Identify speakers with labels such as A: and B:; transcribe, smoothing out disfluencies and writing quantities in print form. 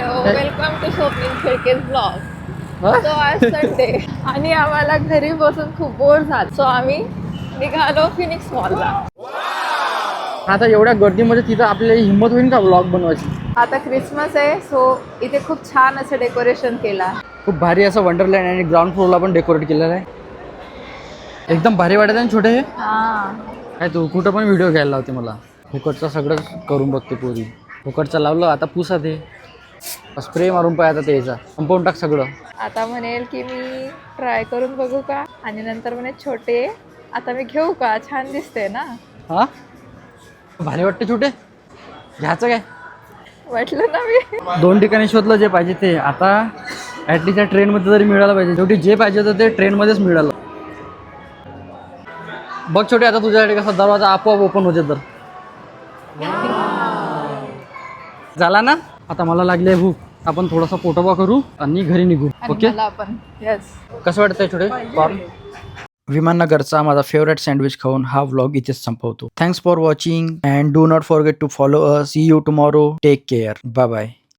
A: Hello, welcome to Swapnil Shelke's blog. So आज Sunday आणि आम्हाला घरी बसून खूप बोर झालं, सो आम्ही निघालो फिनिक्स मॉलला.
B: आता एवढ्या गर्दीमध्ये तिथं आपल्याला हिंमत होईल का ब्लॉग बनवायची?
A: आता क्रिसमस आहे, सो इथे खूप छान असं डेकोरेशन केला.
B: खूप भारी असं वंडरलँड आणि ग्राउंड फ्लोअरला पण डेकोरेट केलेलं आहे. एकदम भारी वाटत आहे ना छोटे हे. काय तू कुठं पण व्हिडिओ घ्यायला लावते मला. फुकटचं सगळं करून बघते पोरी. फुकटचं लावलं, आता पुसा ते स्प्रे मारून पाय, आता ते याचा संपवून टाक सगळं.
A: आता म्हणेल की मी ट्राय करून बघू का, आणि नंतर म्हणे छोटे आता मी घेऊ का, छान दिसते ना.
B: हा भारी वाटते छोटे, घ्यायचं काय?
A: म्हटलं ना मी.
B: 2 ठिकाणी शोधलं जे पाहिजे ते. आता ॲटलीस्ट त्या ट्रेनमध्ये तरी मिळालं पाहिजे. शेवटी जे पाहिजे होतं ते ट्रेनमध्येच मिळालं. बघ छोटे, आता तुझ्यासाठी कसा दरवाजा आपोआप ओपन होते तर. झाला ना. आता मला लागले भूक. आपण थोडासा पोटोबा करू आणि घरी निघू. ओके,
A: आपण यस.
B: कसं वाटतंय छोटे कॉर्न? विमाननगरचा माझा फेवरेट सँडविच खाऊन हा व्लॉग इथेच संपवतो. Thanks for watching and do not forget to follow us. See you tomorrow. Take care. Bye bye.